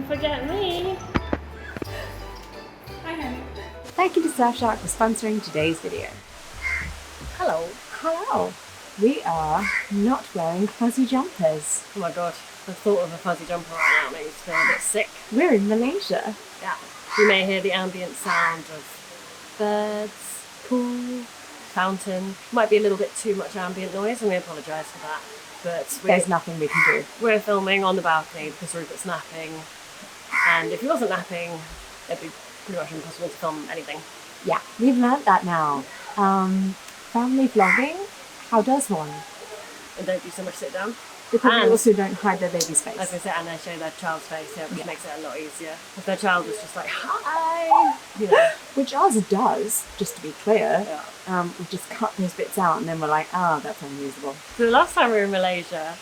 forget me. Hi, honey. Thank you to Surfshark for sponsoring today's video. Hello. Hello. We are not wearing fuzzy jumpers. Oh my god, the thought of a fuzzy jumper right now makes me feel a bit sick. We're in Malaysia. Yeah. You may hear the ambient sound of birds, pool, fountain. Might be a little bit too much ambient noise and we apologise for that. But There's nothing we can do. We're filming on the balcony because Rupert's napping. And if he wasn't napping, it'd be pretty much impossible to film anything. Yeah, we've learnt that now. Family vlogging, how does one? And don't do so much sit down. Because And- they also don't hide their baby's face. As I said, and they show their child's face, which Yeah. makes it a lot easier. If their child was just like, hi, you know. Which ours does, just to be clear. Yeah. We just cut those bits out and then we're like, that's unusable. So the last time we were in Malaysia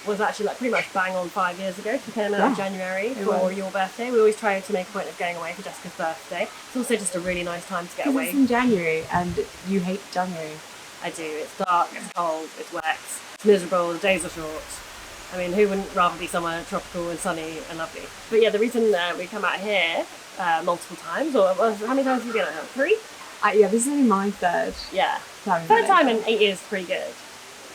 was actually like pretty much bang on 5 years ago. We came out in January for your birthday. We always try to make a point of going away for Jessica's birthday. It's also just a really nice time to get Because away. it's in January and you hate January. I do. It's dark, it's cold, it's wet, it's miserable, the days are short. I mean, who wouldn't rather be somewhere tropical and sunny and lovely? But yeah, the reason we come out here multiple times, or how many times have you been out here? 3? Yeah, this is only my third Yeah. time. Third time in 8 years is pretty good.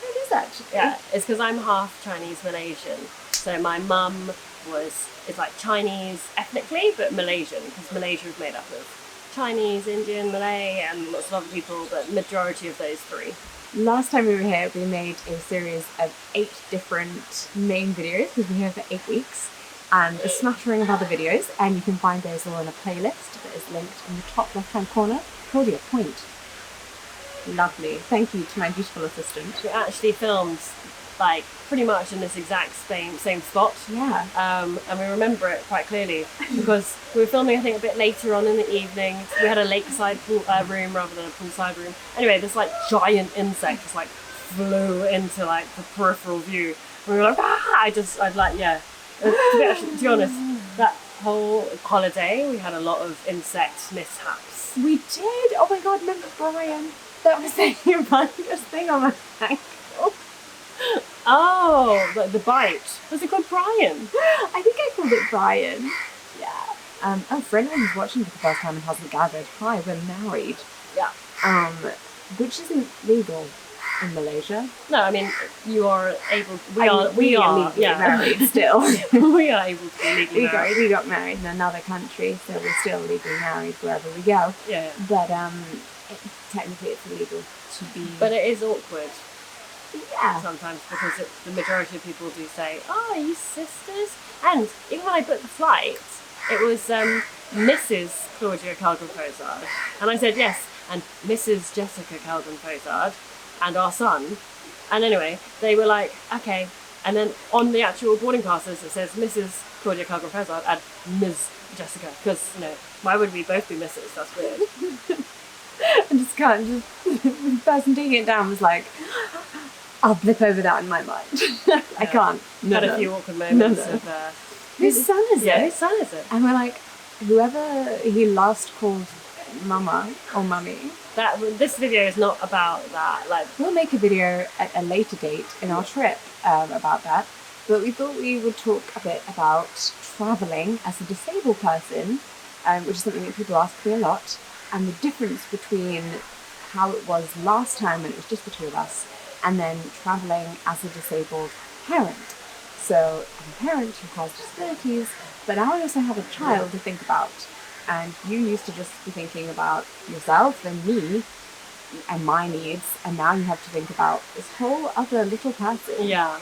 It is actually. Yeah, it's because I'm half Chinese Malaysian. So my mum is like Chinese ethnically, but Malaysian, because Malaysia is made up of Chinese, Indian, Malay, and lots of other people, but majority of those 3. Last time we were here, we made a series of 8 different main videos because we were here for 8 weeks, and a smattering of other videos, and you can find those all in a playlist that is linked in the top left-hand corner. Claudia, point. Lovely. Thank you to my beautiful assistant. We actually filmed like pretty much in this exact same spot. Yeah. And we remember it quite clearly because we were filming, I think, a bit later on in the evening. We had a lakeside pool, room rather than a poolside room. Anyway, this like giant insect just like flew into like the peripheral view. And we were like, I'd like, yeah. To be honest, that whole holiday we had a lot of insect mishaps. We did. Oh my god, remember Brian? That was the funniest thing on my ankle. Oh, the bite. Was it called Brian? I think I called it Brian. Yeah. For anyone who's watching for the first time and hasn't gathered, hi, we're married. Yeah. Which isn't legal in Malaysia. No, I mean you are able. We are legally married still. We are able to be legally married. We got married in another country, so we're still legally married wherever we go. Yeah. But technically it's illegal to be. But it is awkward. Yeah. Sometimes because the majority of people do say, "Oh, are you sisters?" And even when I booked the flight, it was Mrs. Claudia Kellgren-Fozard, and I said yes, and Mrs. Jessica Kellgren-Fozard, and our son. And anyway, they were like, "Okay," and then on the actual boarding passes it says Mrs. Claudia Kellgren-Fozard and Ms. Jessica, because why would we both be Mrs.? That's weird. I just can't. The person taking it down was like, I'll blip over that in my mind. I can't. Had a few awkward moments of. Whose son is it? Whose son is it? And we're like, whoever he last called Mama or Mummy. This video is not about that. Like, we'll make a video at a later date in our trip about that. But we thought we would talk a bit about travelling as a disabled person, which is something that people ask me a lot, and the difference between how it was last time when it was just the 2 of us, and then travelling as a disabled parent. So I'm a parent who has disabilities, but now I also have a child to think about. And you used to just be thinking about yourself and me and my needs, and now you have to think about this whole other little person. Yeah.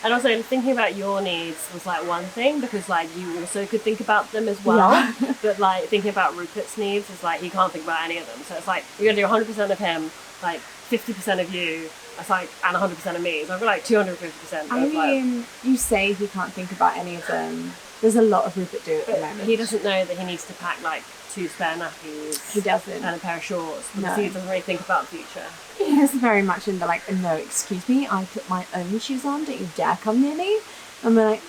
And also thinking about your needs was like one thing, because like you also could think about them as well. Yeah. But like thinking about Rupert's needs is like he can't think about any of them. So it's like you're gonna do 100% of him, like 50% of you, it's like, and 100% of me. So I've got like 250%. I mean, you say he can't think about any of them. There's a lot of Rupert do at the moment. He doesn't know that he needs to pack like 2 spare nappies. He doesn't. And a pair of shorts. Because he doesn't really think about the future. He is very much in the like, no, excuse me, I put my own shoes on, don't you dare come near me. And we're like,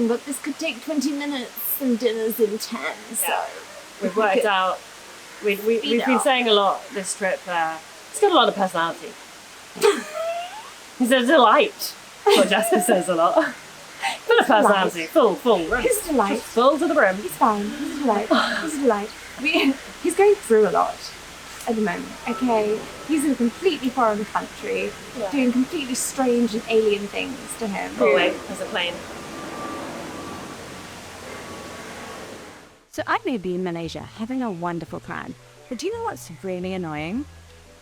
but this could take 20 minutes and dinner's in 10, so... We've worked out, we've been saying a lot this trip, it's got a lot of personality. He's a delight, what Jessica says a lot. Full of personality, full. He's a delight. Just full to the brim. He's fine. He's a delight. He's a delight. He's going through a lot at the moment. Okay, he's in a completely foreign country, doing completely strange and alien things to him. Oh wait, there's a plane. So I may be in Malaysia having a wonderful time, but do you know what's really annoying?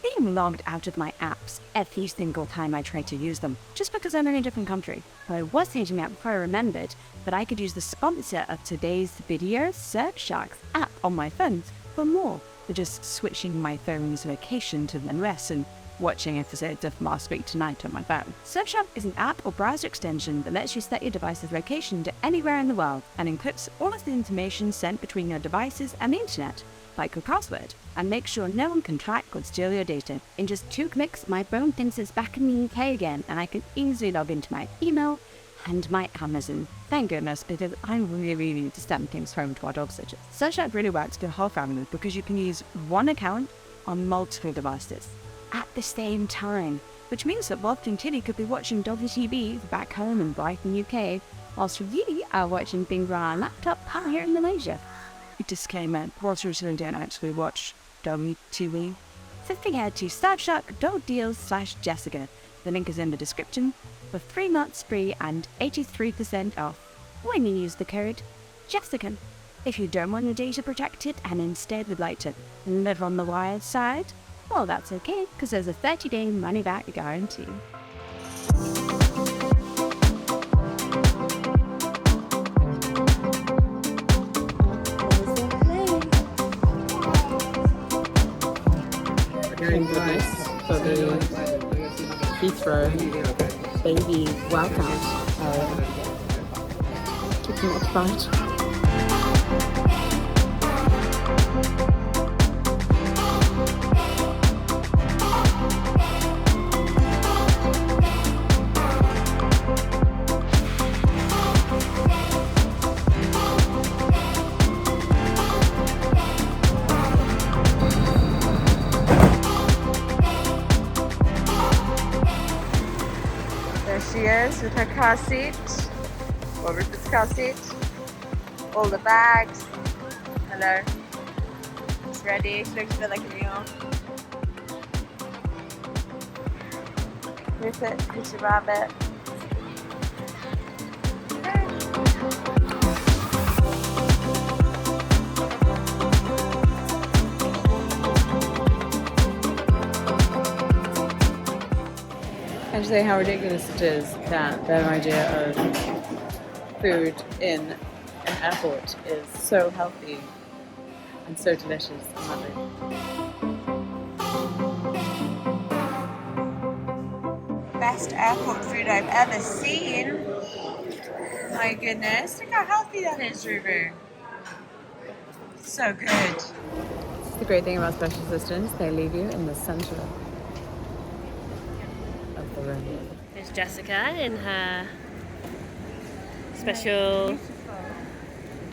Being logged out of my apps every single time I try to use them, just because I'm in a different country. But I was changing that before I remembered that I could use the sponsor of today's video, Surfshark's app on my phone for more than just switching my phone's location to the US and watching episodes of Last Week Tonight on my phone. Surfshark is an app or browser extension that lets you set your device's location to anywhere in the world and encrypts all of the information sent between your devices and the internet, like your password, and make sure no one can track or steal your data. In just 2 clicks, my phone thinks it's back in the UK again, and I can easily log into my email and my Amazon. Thank goodness, because I really need to send things home to our dog sitters. Surfshark really works for the whole family because you can use one account on multiple devices at the same time, which means that Bob and Tilly could be watching WTV back home in Brighton, UK, whilst we are watching things on our laptop here in Malaysia. Disclaimer, Walter and Tilly don't actually watch WTV. Simply head to surfshark.deals/Jessica. The link is in the description for 3 months free and 83% off when you use the code Jessica. If you don't want your data protected and instead would like to live on the wild side, well, that's okay, because there's a 30-day money-back guarantee. Doing goodness for the Heathrow baby welcome. Keeping it bright. There she is with her car seat, or Rupert's car seat, all the bags. Hello. It's ready. She looks a bit like a mule. Rupert, here's your rabbit. Can you say how ridiculous it is that their idea of food in an airport is so healthy and so delicious and lovely? Best airport food I've ever seen. My goodness, look how healthy that is, Rubu. So good. This is the great thing about special assistants, they leave you in the center of the room. There's Jessica in her special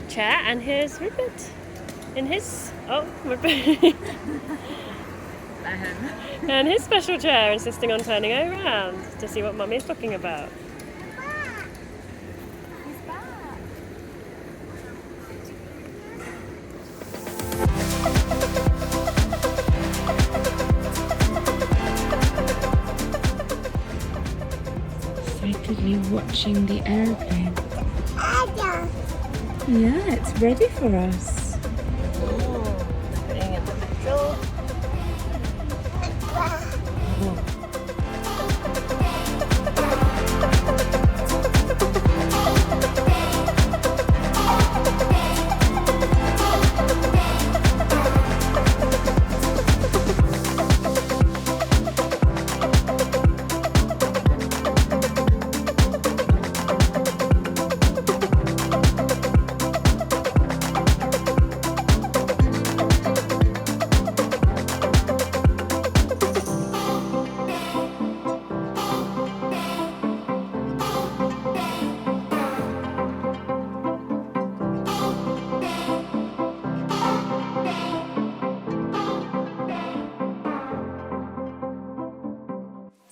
chair, and here's Rupert in his and his special chair, insisting on turning around to see what Mummy's talking about. Excitedly watching the airplane. Yeah, it's ready for us. Putting in the middle.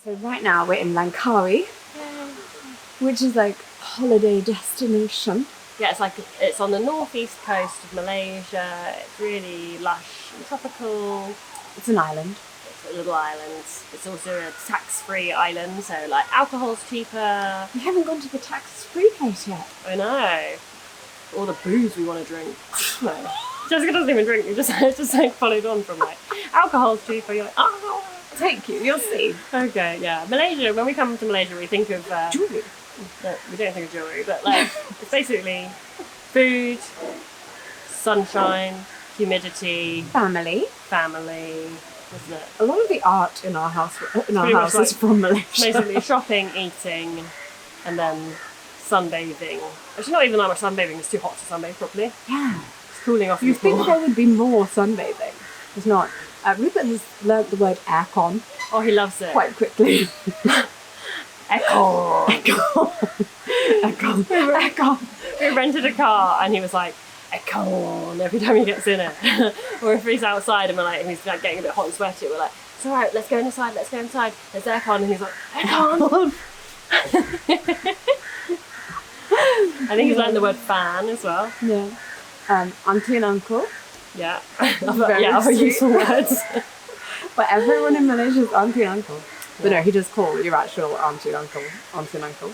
So right now we're in Langkawi, which is like holiday destination. Yeah, it's on the northeast coast of Malaysia. It's really lush and tropical. It's an island. It's a little island. It's also a tax-free island, so like alcohol's cheaper. We haven't gone to the tax-free place yet. I know. All the booze we want to drink. No. Jessica doesn't even drink. It's just like followed on from like alcohol's cheaper. You're like, oh, Take you, you'll see. okay, yeah. Malaysia. When we come to Malaysia, we think of Jewelry. no, we don't think of jewelry, but like it's basically food, sunshine, humidity, Family. family, isn't it? A lot of the art in our house pretty much is like- from Malaysia. Basically shopping, eating, and then sunbathing. Actually, not even that much sunbathing. It's too hot to sunbathe properly. Yeah. It's cooling off. in You the think pool. there would be more sunbathing? There's not. Rupert has learnt the word aircon Oh, he loves it. quite quickly. Echo. Aircon. We rented a car, and he was like, "Echo!" every time he gets in it. Or if he's outside and he's like getting a bit hot and sweaty, we're like, "It's all right. Let's go inside. Let's go inside. There's aircon," and he's like, "Aircon." I think he's learned the word fan as well. Yeah. Auntie and uncle. Yeah. Very yeah, other sweet. useful words. But everyone in Malaysia is auntie and uncle. But no, he does call your actual auntie and uncle. Auntie and uncle.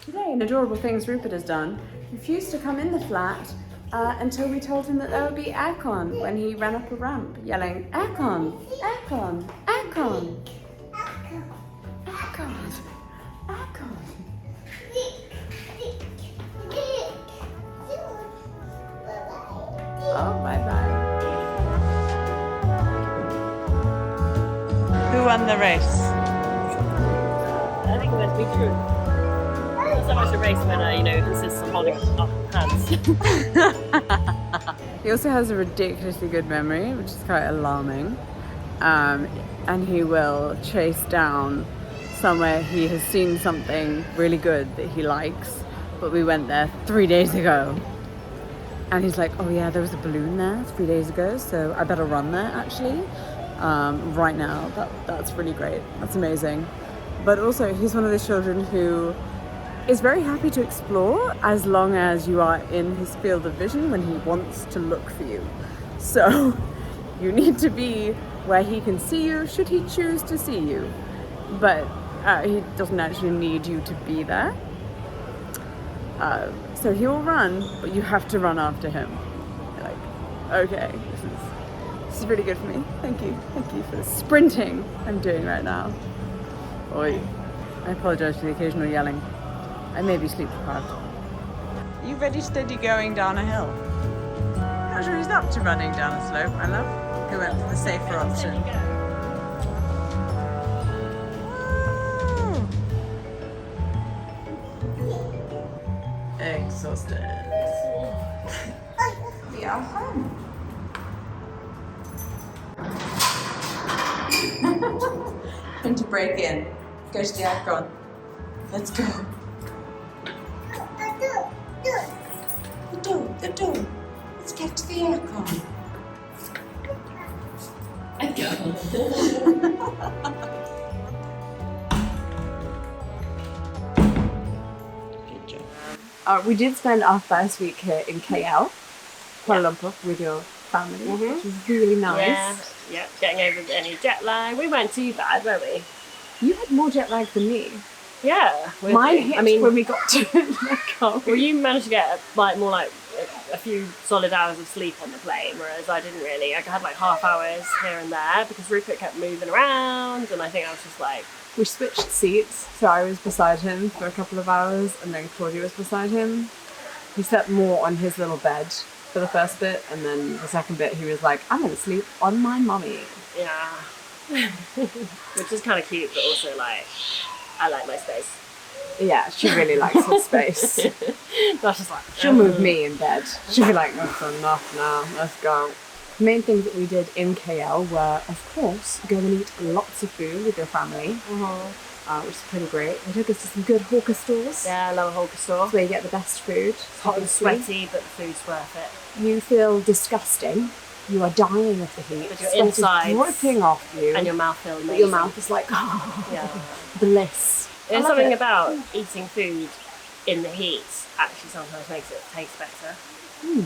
Today, in adorable things Rupert has done, refused to come in the flat until we told him that there would be aircon when he ran up a ramp, yelling, "Aircon! Aircon! Aircon! Aircon! Aircon!" Oh, bye-bye. Who won the race? I think that's be true. It's so much a race when insists on holding up hands. He also has a ridiculously good memory, which is quite alarming. And he will chase down somewhere he has seen something really good that he likes, but we went there 3 days ago. And he's like, "Oh yeah, there was a balloon there 3 days ago, so I better run there actually right now." That's really great. That's amazing. But also, he's one of those children who is very happy to explore as long as you are in his field of vision when he wants to look for you. So you need to be where he can see you should he choose to see you. But he doesn't actually need you to be there. So he will run, but you have to run after him. You're like, okay, this is really good for me. Thank you for the sprinting I'm doing right now. Oi. I apologise for the occasional yelling. I may be sleep deprived. You ready, steady going down a hill? Not sure he's up to running down a slope, my love. He went for the safer option. Exhausted. We are home. Going to break in. Go to the aircon. Let's go. The door. Let's get to the aircon. Good job. We did spend our first week here in KL, Kuala Lumpur, with your family, which was really nice. Yeah, getting over any jet lag. We weren't too bad, were we? You had more jet lag than me. Yeah. Mine hit when we got to the car. Well, you managed to get more like a few solid hours of sleep on the plane, whereas I didn't really. I had like half hours here and there because Rupert kept moving around, and I think I was just like, We switched seats, so I was beside him for a couple of hours, and then Claudia was beside him. He slept more on his little bed for the first bit, and then the second bit he was like, "I'm gonna sleep on my mummy." yeah, which is kind of cute, but also like, I like my space. Yeah, she really likes her space. That's just like She'll move me in bed. She'll be like, "That's enough now, let's go." The main things that we did in KL were, of course, go and eat lots of food with your family, which is pretty great. They took us to some good hawker stores. Yeah, I love a hawker store. That's where you get the best food. Hot and obviously. sweaty, but the food's worth it. You feel disgusting. You are dying of the heat. But your Sweat insides is dripping off you. And your mouth feels But amazing. your mouth is like, oh, Yeah. bliss. I There's love something it. about eating food in the heat actually sometimes makes it taste better. Mm.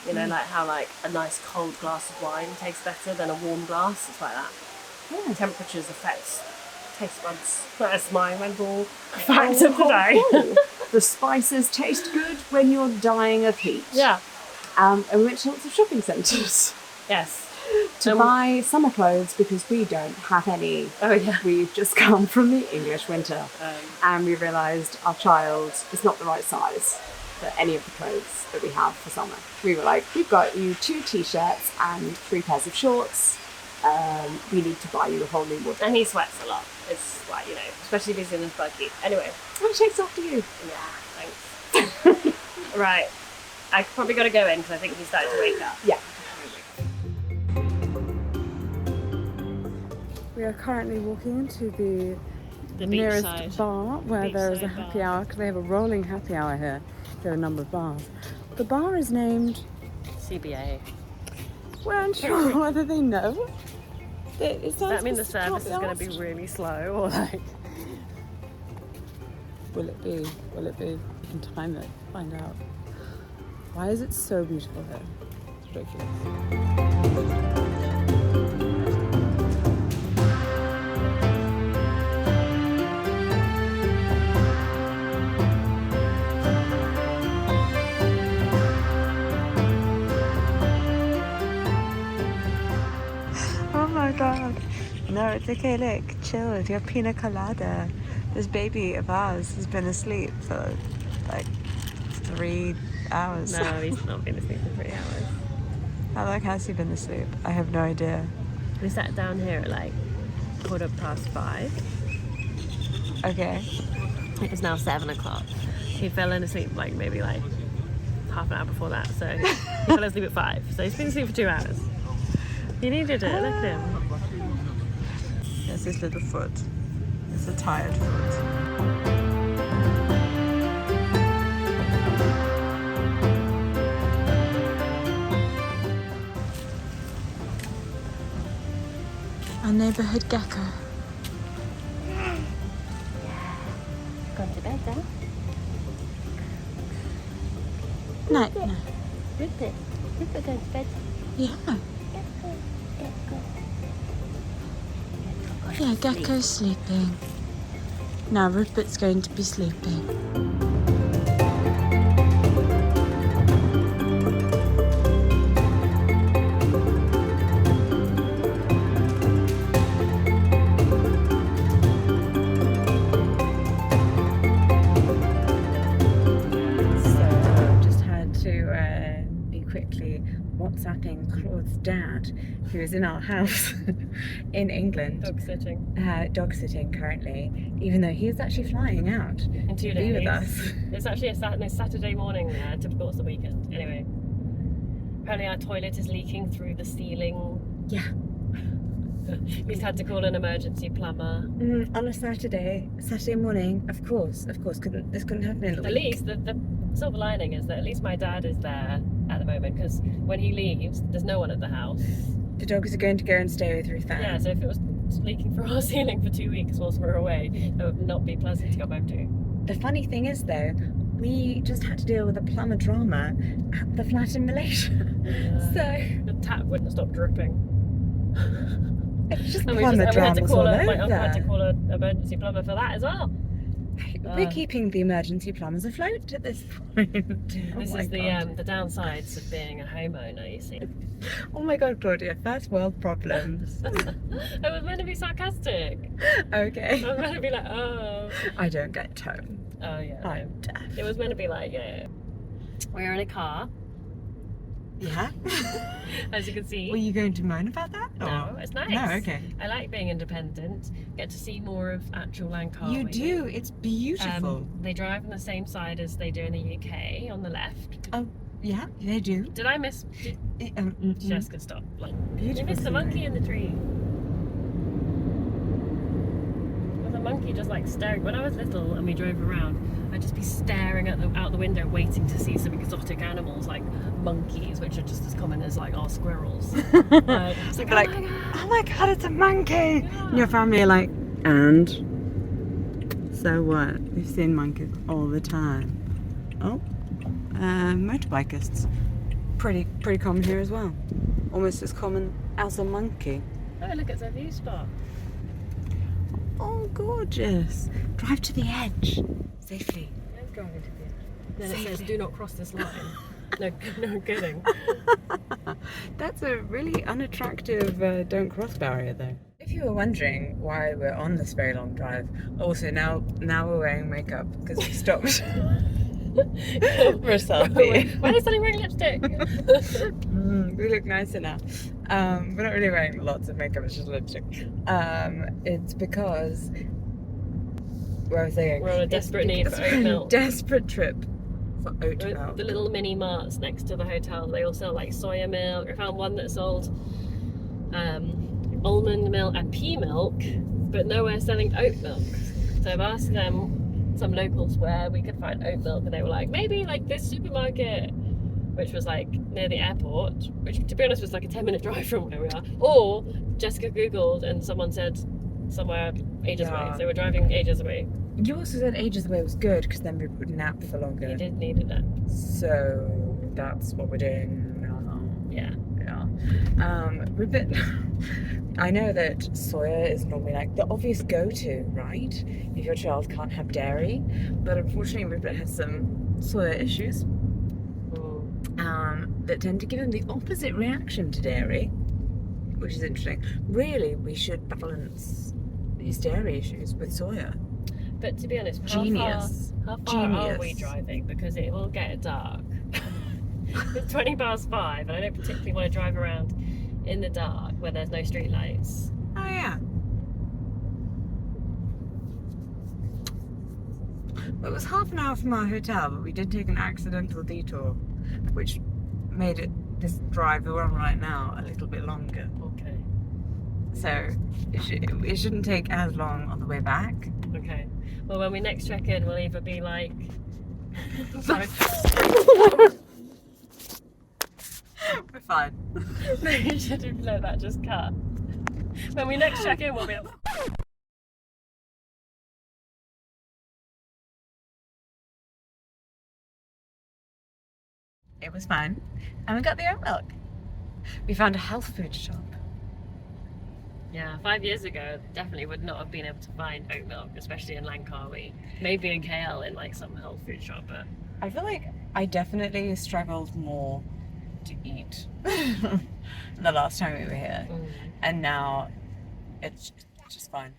You know, like how like a nice cold glass of wine tastes better than a warm glass. It's like that. Yeah. Temperatures affect taste buds. That's my mental fact of the day. The spices taste good when you're dying of heat. Yeah. And we went to lots of shopping centres Yes. to buy summer clothes because we don't have any. Oh yeah. We've just come from the English winter and we realised our child is not the right size for any of the clothes that we have for summer. We were like, we've got you 2 t-shirts and 3 pairs of shorts. We need to buy you a whole new wardrobe. And he sweats a lot. It's like, you know, especially if he's in his buggy. Anyway. And it takes after you. Yeah, thanks. Right. I probably got to go in because I think he's starting to wake up. Yeah. We are currently walking into the The nearest beachside. bar where there is a Beachside happy bar. hour, because they have a rolling happy hour here. There are a number of bars. The bar is named, CBA. we're unsure whether they know. Does that mean the service is going to be really slow or like? Will it be? Will it be? We can time it, find out. Why is it so beautiful here? It's ridiculous. Oh my god. No, it's okay, look, chill with your pina colada. This baby of ours has been asleep for like 3 hours. No, he's not been asleep for 3 hours. How long has he been asleep? I have no idea. We sat down here at like 5:15. Okay. It is now 7 o'clock. He fell in asleep like maybe like half an hour before that. So he fell asleep at 5. So he's been asleep for 2 hours. He needed it. Look at him. There's his little foot. It's a tired foot. Our neighbourhood gecko. Gone to bed then? Night, no. Rupert. Rupert going to bed. Yeah. Yeah, Gecko's sleeping. Now Rupert's going to be sleeping. So, just had to be quickly WhatsApping Claude's dad, who is in our house in England. Dog sitting. Dog sitting currently, even though he's actually flying out In 2 to days. be with us. It's actually a Saturday morning there. Typical, it's the weekend. Anyway. Apparently our toilet is leaking through the ceiling. Yeah. We've had to call an emergency plumber. On a Saturday morning, of course, this couldn't happen in the At week. least the silver lining is that at least my dad is there at the moment, because when he leaves, there's no one at the house. The dogs are going to go and stay with Ruth Ann. Yeah, so if it was leaking through our ceiling for 2 weeks whilst we're away, that would not be pleasant to go home to. The funny thing is, though, we just had to deal with a plumber drama at the flat in Malaysia. So The tap wouldn't stop dripping. it's just And plumber we had to dramas call all my uncle had to over. call an emergency plumber for that as well. We're keeping the emergency plumbers afloat at this point. This Oh my is God. the downsides of being a homeowner, you see. Oh my god, Claudia, first world problems. I was meant to be sarcastic. Okay. I was meant to be like, oh. I don't get tone. Oh, yeah. I'm deaf. It was meant to be like, yeah. We're in a car, Yeah? as you can see. Were you going to moan about that? No, it's nice. No, okay. I like being independent. Get to see more of actual Langkawi. You do, it's beautiful. They drive on the same side as they do in the UK, on the left. Yeah, they do. Did I miss? Jessica, stop. Like, you Beautiful missed the scenery. monkey in the tree. There's a monkey just like staring. When I was little and we drove around, I'd just be staring at out the window, waiting to see some exotic animals like monkeys, which are just as common as like our squirrels. It's You'd like, be like, oh my God. oh my god, it's a monkey! Yeah. And your family are like, and? So what? We've seen monkeys all the time. Oh, motorbikers. Pretty common here as well. Almost as common as a monkey. Oh, look, it's a view spot. Oh, gorgeous. Drive to the edge. Safely. I'm driving to the edge. Then it says, do not cross this line. No kidding. That's a really unattractive don't cross barrier though. If you were wondering why we're on this very long drive, also now we're wearing makeup because we stopped for a selfie. Why are they suddenly wearing lipstick? We look nicer now. We're not really wearing lots of makeup, it's just lipstick. It's because where was I going? We're on a desperate need for oat milk. Desperate trip for oat milk. The little mini marts next to the hotel, they all sell like soya milk. I found one that sold almond milk and pea milk, but nowhere selling oat milk. So I've asked them, some locals, where we could find oat milk, and they were like, maybe like this supermarket, which was like near the airport, which to be honest was like a 10-minute drive from where we are. Or Jessica Googled and someone said somewhere ages away. So we're driving ages away. You also said ages away was good because then we would nap for longer. You did need a nap. So that's what we're doing now. Yeah. We're a bit. I know that soya is normally like the obvious go-to, right? If your child can't have dairy, but unfortunately Rupert has some soya issues that tend to give him the opposite reaction to dairy, which is interesting. Really, we should balance these dairy issues with soya. But to be honest, how far are we driving? Because it will get dark. It's 20 past 5 and I don't particularly want to drive around in the dark where there's no street lights. Oh yeah. Well, it was half an hour from our hotel, but we did take an accidental detour, which made this drive we're on right now a little bit longer. Okay. So it shouldn't take as long on the way back. Okay. Well, when we next check in, we'll either be like... Sorry. We're fine. No, you should have let that just cut. When we next check in, we'll be like... It was fine. And we got the oat milk. We found a health food shop. Yeah, 5 years ago, definitely would not have been able to find oat milk, especially in Langkawi. Maybe in KL in like some health food shop, but... I feel like I definitely struggled more to eat the last time we were here. And now it's just fine.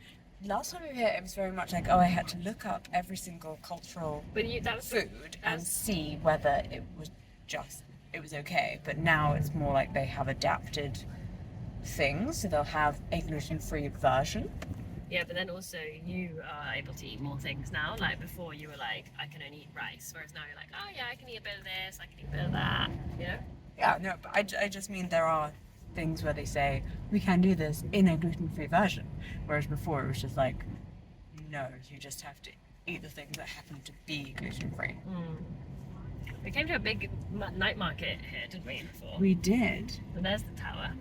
Last time we were here, it was very much like, I had to look up every single cultural food and see whether it was okay. But now it's more like they have adapted things, so they'll have a gluten-free version. Yeah, but then also you are able to eat more things now. Like before you were like, I can only eat rice, whereas now you're like, oh yeah, I can eat a bit of this, I can eat a bit of that, you know? Yeah, no, but I just mean there are things where they say, we can do this in a gluten-free version, whereas before it was just like, no, you just have to eat the things that happen to be gluten-free. We came to a big night market here, didn't we, before? We did. And there's the tower.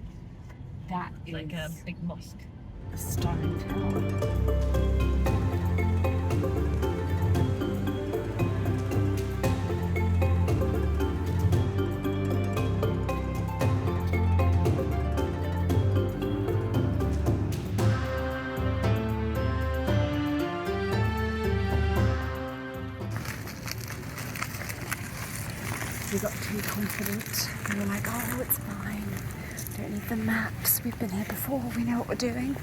That It's like a big mosque. a stunning tower. We got too confident. We were like, oh, it's fine. Don't need the maps. We've been here before. We know what we're doing.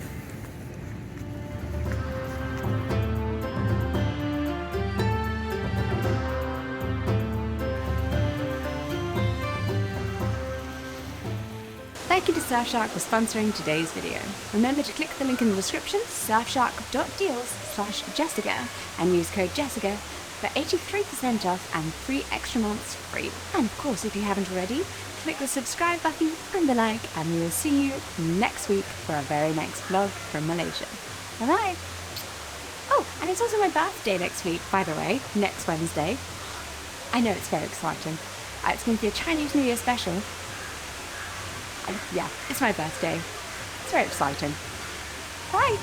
Thank you to Surfshark for sponsoring today's video. Remember to click the link in the description, surfshark.deals/Jessica, and use code Jessica for 83% off and 3 extra months free. And of course, if you haven't already, click the subscribe button and the like, and we will see you next week for our very next vlog from Malaysia. Alright. Oh, and it's also my birthday next week, by the way, next Wednesday. I know, it's very exciting. It's going to be a Chinese New Year special. Yeah, it's my birthday. It's very exciting. Bye!